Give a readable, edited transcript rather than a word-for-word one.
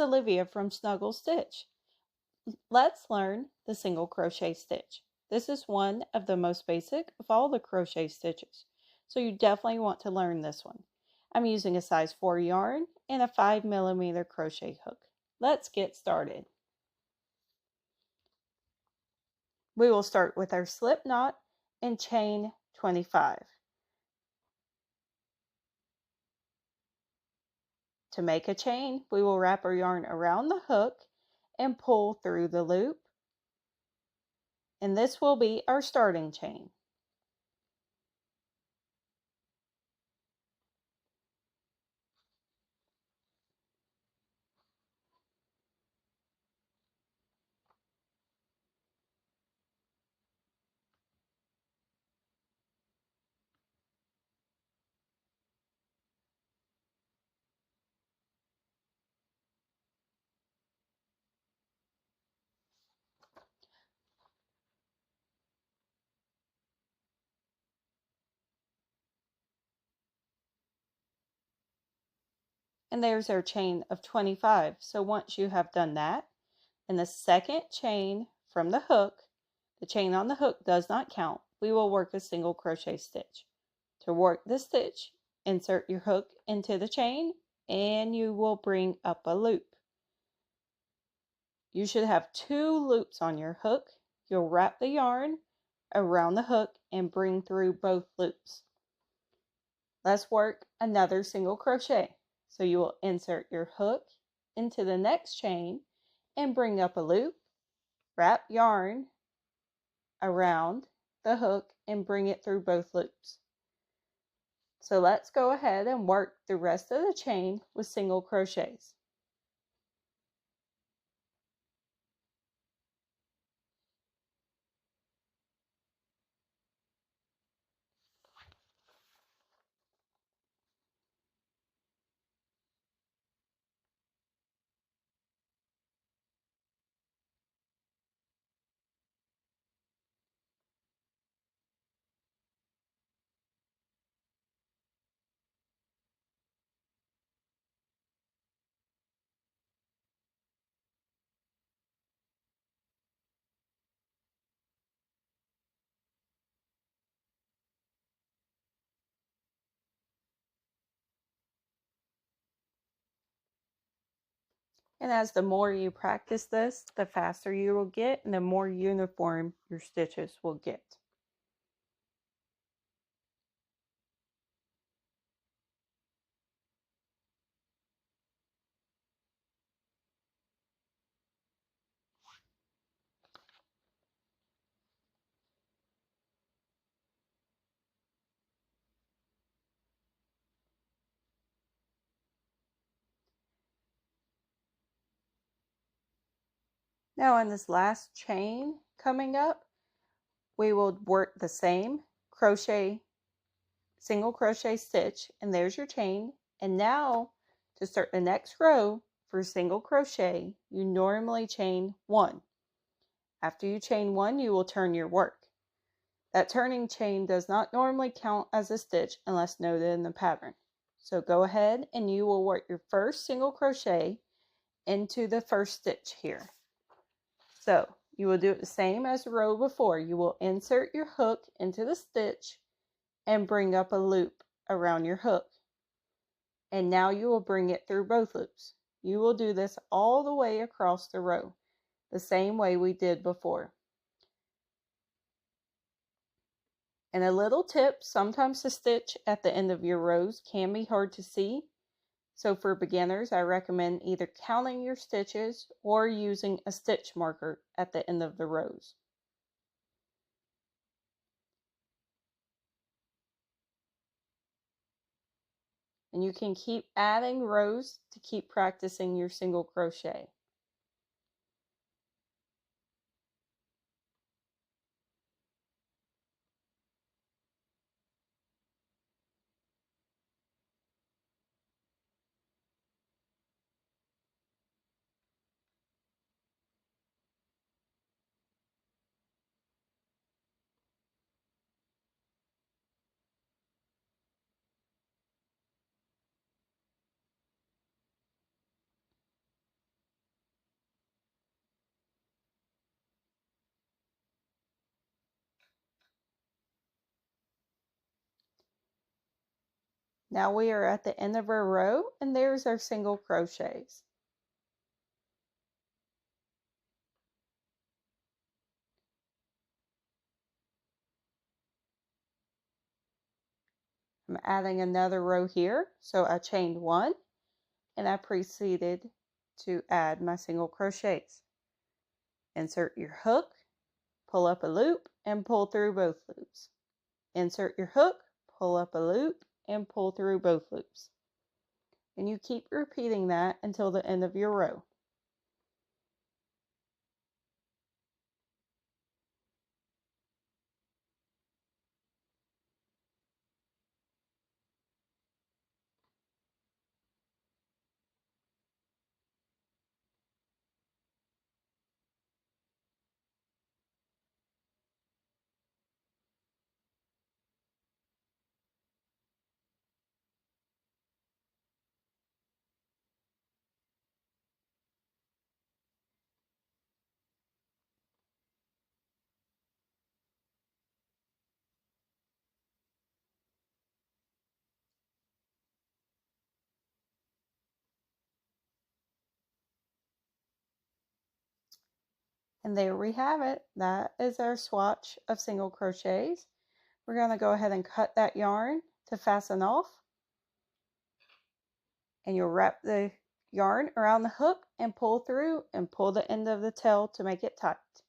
Olivia from Snuggle Stitch. Let's learn the single crochet stitch. This is one of the most basic of all the crochet stitches, so you definitely want to learn this one. I'm using a size 4 yarn and a 5mm crochet hook. Let's get started. We will start with our slip knot and chain 25. To make a chain, we will wrap our yarn around the hook and pull through the loop, and this will be our starting chain. And there's our chain of 25. So once you have done that, in the second chain from the hook, the chain on the hook does not count. We will work a single crochet stitch. To work the stitch, insert your hook into the chain and you will bring up a loop. You should have 2 loops on your hook. You'll wrap the yarn around the hook and bring through both loops. Let's work another single crochet. So you will insert your hook into the next chain and bring up a loop, wrap yarn around the hook and bring it through both loops. So let's go ahead and work the rest of the chain with single crochets. And as the more you practice this, the faster you will get and the more uniform your stitches will get. Now in this last chain coming up, we will work the same single crochet stitch, and there's your chain. And now to start the next row for single crochet, you normally chain 1. After you chain 1, you will turn your work. That turning chain does not normally count as a stitch unless noted in the pattern. So go ahead and you will work your first single crochet into the first stitch here. So you will do it the same as the row before. You will insert your hook into the stitch and bring up a loop around your hook. And now you will bring it through both loops. You will do this all the way across the row, the same way we did before. And a little tip, sometimes the stitch at the end of your rows can be hard to see. So for beginners, I recommend either counting your stitches or using a stitch marker at the end of the rows. And you can keep adding rows to keep practicing your single crochet. Now we are at the end of our row, and there's our single crochets. I'm adding another row here, so I chained one and I proceeded to add my single crochets. Insert your hook, pull up a loop, and pull through both loops. Insert your hook, pull up a loop, and pull through both loops. And you keep repeating that until the end of your row. And there we have it. That is our swatch of single crochets. We're going to go ahead and cut that yarn to fasten off. And you'll wrap the yarn around the hook and pull through and pull the end of the tail to make it tight.